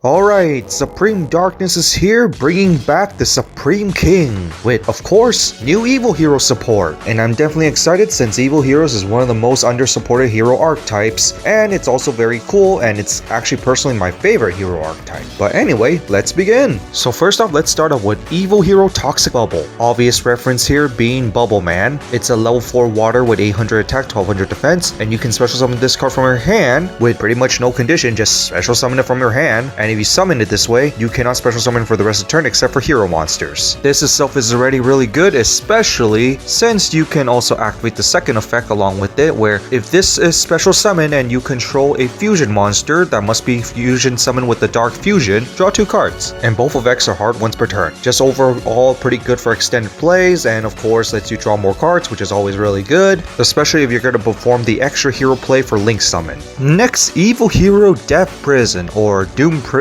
Alright, Supreme Darkness is here, bringing back the Supreme King, with, of course, new Evil Hero support. And I'm definitely excited since Evil Heroes is one of the most under-supported hero archetypes, and it's also very cool, and it's actually personally my favorite hero archetype. But anyway, let's begin. So first off, let's start off with Evil Hero Toxic Bubble. Obvious reference here being Bubble Man. It's a level 4 water with 800 attack, 1200 defense, and you can special summon this card from your hand with pretty much no condition, just special summon it from your hand, and if you summon it this way, you cannot special summon for the rest of the turn except for hero monsters. This itself is already really good, especially since you can also activate the second effect along with it, where if this is special summon and you control a fusion monster that must be fusion summoned with the Dark Fusion, draw 2 cards. And both effects are hard once per turn. Just overall pretty good for extended plays, and of course lets you draw more cards, which is always really good, especially if you're going to perform the extra hero play for Link Summon. Next, Evil Hero Death Prison, or Doom Prison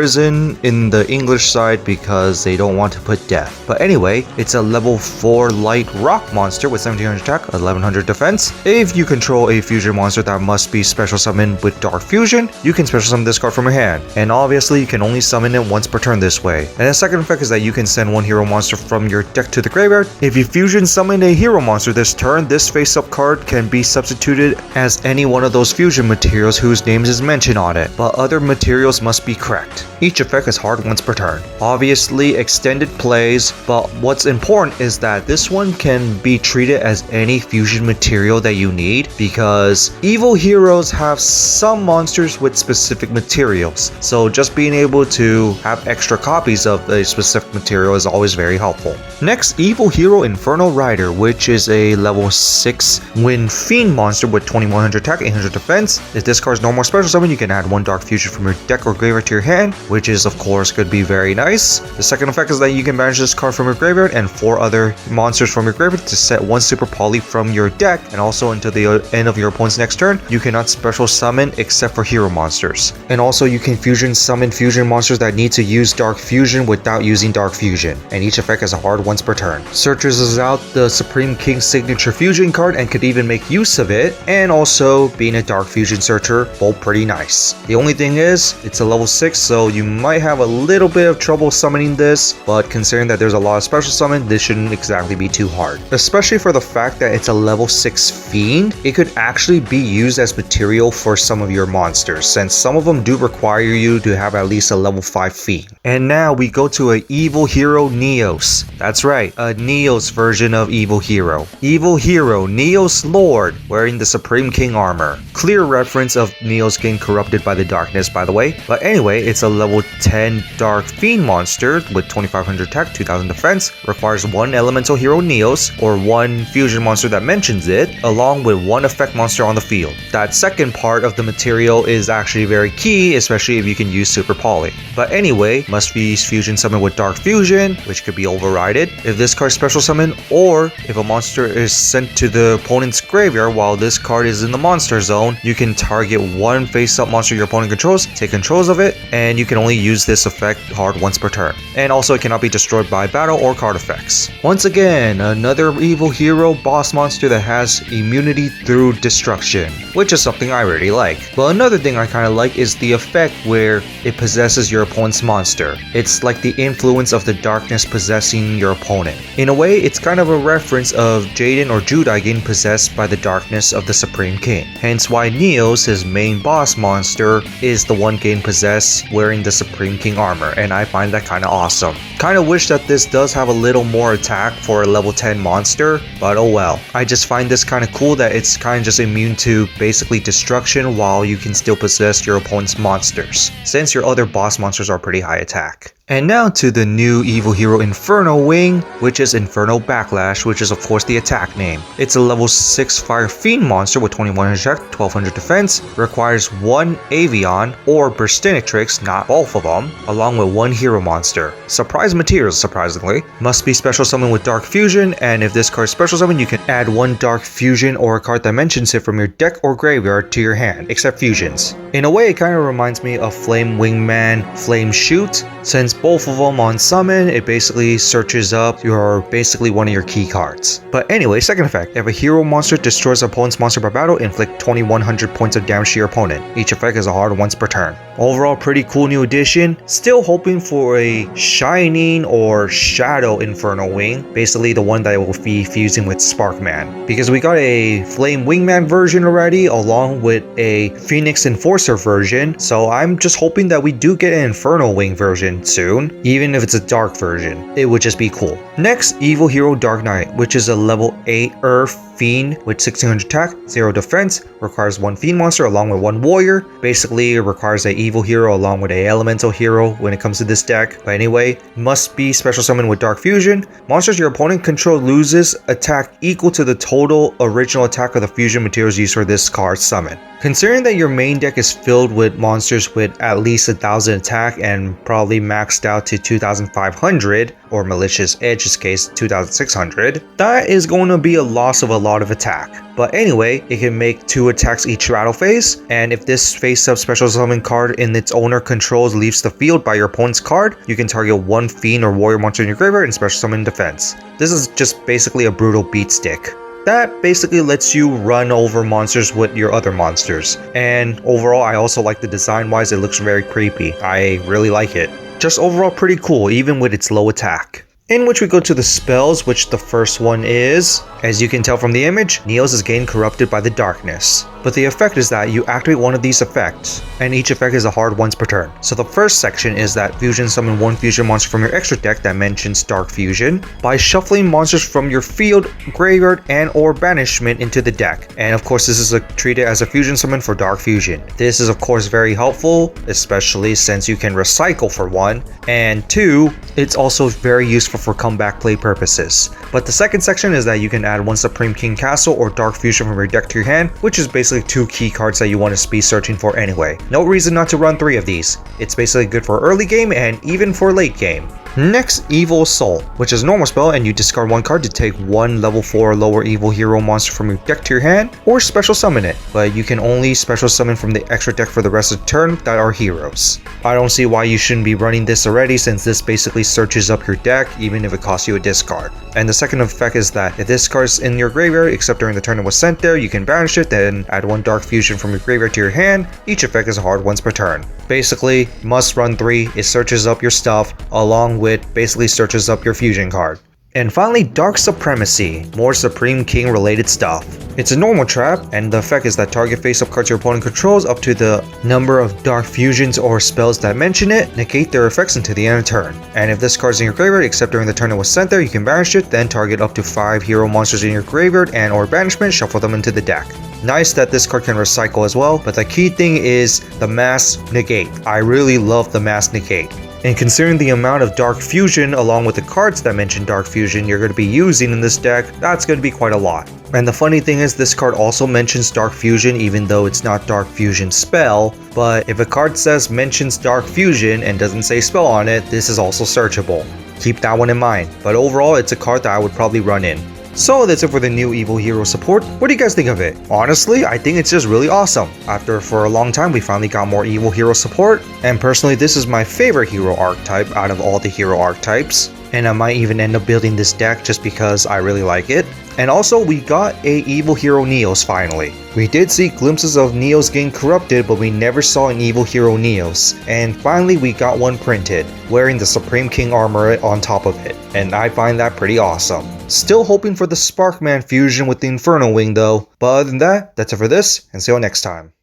in the English side because they don't want to put death. But anyway, it's a level 4 light rock monster with 1700 attack, 1100 defense. If you control a fusion monster that must be special summoned with Dark Fusion, you can special summon this card from your hand. And obviously you can only summon it once per turn this way. And the second effect is that you can send one hero monster from your deck to the graveyard. If you fusion summon a hero monster this turn, this face-up card can be substituted as any one of those fusion materials whose names is mentioned on it, but other materials must be correct. Each effect is hard once per turn. Obviously extended plays, but what's important is that this one can be treated as any fusion material that you need, because Evil Heroes have some monsters with specific materials, so just being able to have extra copies of a specific material is always very helpful. Next, Evil Hero Infernal Rider, which is a level 6 Wind Fiend monster with 2100 attack, 800 defense. If this card's no more special summon, you can add 1 Dark Fusion from your deck or graveyard to your hand, which is of course could be very nice. The second effect is that you can banish this card from your graveyard and 4 other monsters from your graveyard to set 1 Super Poly from your deck, and also until the end of your opponent's next turn, you cannot special summon except for hero monsters. And also you can fusion summon fusion monsters that need to use Dark Fusion without using Dark Fusion, and each effect is a hard once per turn. Searchers is out the Supreme King signature fusion card and could even make use of it, and also being a Dark Fusion searcher, both pretty nice. The only thing is, it's a level 6, so you might have a little bit of trouble summoning this, but considering that there's a lot of special summon, this shouldn't exactly be too hard. Especially for the fact that it's a level 6 fiend, it could actually be used as material for some of your monsters, since some of them do require you to have at least a level 5 fiend. And now we go to a Evil Hero Neos. That's right, a Neos version of Evil Hero. Evil Hero Neos Lord, wearing the Supreme King armor. Clear reference of Neos getting corrupted by the darkness, by the way. But anyway, it's a level 10 Dark Fiend monster with 2500 attack, 2000 defense, requires 1 elemental hero Neos, or 1 fusion monster that mentions it, along with 1 effect monster on the field. That second part of the material is actually very key, especially if you can use Super Poly. But anyway, must be fusion summoned with Dark Fusion, which could be overrided if this card special summon, or if a monster is sent to the opponent's graveyard while this card is in the monster zone, you can target 1 face-up monster your opponent controls, take controls of it, and you can only use this effect hard once per turn. And also it cannot be destroyed by battle or card effects. Once again, another Evil Hero boss monster that has immunity through destruction, which is something I really like. But another thing I kind of like is the effect where it possesses your opponent's monster. It's like the influence of the darkness possessing your opponent. In a way, it's kind of a reference of Jaden or Judai getting possessed by the darkness of the Supreme King. Hence why Neos, his main boss monster, is the one getting possessed wearing the Supreme King armor, and I find that kind of awesome. Kind of wish that this does have a little more attack for a level 10 monster, but oh well. I just find this kind of cool that it's kind of just immune to basically destruction while you can still possess your opponent's monsters, since your other boss monsters are pretty high attack. And now to the new Evil Hero Inferno Wing, which is Inferno Backlash, which is of course the attack name. It's a level 6 Fire Fiend monster with 2100 attack, 1200 defense, requires 1 Avion or Burstinic Tricks, not both of them, along with 1 hero monster. Surprisingly, supplies materials, surprisingly. Must be special summon with Dark Fusion, and if this card is special summon, you can add one Dark Fusion or a card that mentions it from your deck or graveyard to your hand, except fusions. In a way, it kind of reminds me of Flame Wingman, Flame Shoot. Since both of them on summon, it basically searches up basically one of your key cards. But anyway, second effect. If a hero monster destroys an opponent's monster by battle, inflict 2100 points of damage to your opponent. Each effect is a hard once per turn. Overall, pretty cool new addition. Still hoping for a Shining or Shadow Inferno Wing, basically the one that will be fusing with Sparkman. Because we got a Flame Wingman version already, along with a Phoenix Enforcer version, so I'm just hoping that we do get an Inferno Wing version soon, even if it's a dark version. It would just be cool. Next, Evil Hero Dark Knight, which is a level 8 Earth Fiend with 1600 attack, 0 defense, requires one Fiend monster along with one warrior. Basically, it requires an evil hero along with an elemental hero when it comes to this deck. But anyway, must be special summon with Dark Fusion. Monsters your opponent controls loses attack equal to the total original attack of the fusion materials used for this card summon. Considering that your main deck is filled with monsters with at least 1000 attack and probably maxed out to 2500, or Malicious Edge's case 2600, that is going to be a loss of a lot of attack. But anyway, it can make 2 attacks each battle phase, and if this face-up special summon card in its owner controls leaves the field by your opponent's card, you can target one Fiend or Warrior monster in your graveyard and special summon defense. This is just basically a brutal beat stick. That basically lets you run over monsters with your other monsters. And overall, I also like the design wise, it looks very creepy. I really like it. Just overall pretty cool, even with its low attack. In which we go to the spells, which the first one is, as you can tell from the image, Neos is getting corrupted by the darkness. But the effect is that you activate one of these effects, and each effect is a hard once per turn. So the first section is that fusion summon one fusion monster from your extra deck that mentions Dark Fusion by shuffling monsters from your field, graveyard, and or banishment into the deck. And of course, this is treated as a fusion summon for Dark Fusion. This is of course very helpful, especially since you can recycle for 1, and 2, it's also very useful for comeback play purposes. But the second section is that you can add one Supreme King Castle or Dark Fusion from your deck to your hand, which is basically 2 key cards that you want to be searching for anyway. No reason not to run 3 of these. It's basically good for early game and even for late game. Next, Evil Assault, which is a normal spell and you discard 1 card to take 1 level 4 or lower evil hero monster from your deck to your hand, or special summon it, but you can only special summon from the extra deck for the rest of the turn that are heroes. I don't see why you shouldn't be running this already, since this basically searches up your deck even if it costs you a discard. And the second effect is that if this card is in your graveyard except during the turn it was sent there, you can banish it, then add 1 Dark Fusion from your graveyard to your hand. Each effect is hard once per turn. Basically, must run 3, it searches up your stuff along with basically searches up your fusion card. And finally, Dark Supremacy, more Supreme King related stuff. It's a normal trap, and the effect is that target face-up cards your opponent controls up to the number of Dark Fusions or spells that mention it, negate their effects until the end of turn. And if this card is in your graveyard except during the turn it was sent there, you can banish it, then target up to 5 hero monsters in your graveyard and or banishment, shuffle them into the deck. Nice that this card can recycle as well, but the key thing is the mass negate. I really love the mass negate. And considering the amount of Dark Fusion along with the cards that mention Dark Fusion you're going to be using in this deck, that's going to be quite a lot. And the funny thing is this card also mentions Dark Fusion even though it's not Dark Fusion spell, but if a card says mentions Dark Fusion and doesn't say spell on it, this is also searchable. Keep that one in mind, but overall it's a card that I would probably run in. So that's it for the new Evil Hero support. What do you guys think of it? Honestly, I think it's just really awesome. For a long time, we finally got more Evil Hero support. And personally, this is my favorite hero archetype out of all the hero archetypes. And I might even end up building this deck just because I really like it. And also, we got a Evil Hero Neos finally. We did see glimpses of Neos getting corrupted, but we never saw an Evil Hero Neos. And finally, we got one printed, wearing the Supreme King armor on top of it. And I find that pretty awesome. Still hoping for the Sparkman Fusion with the Inferno Wing though. But other than that, that's it for this, and see you next time.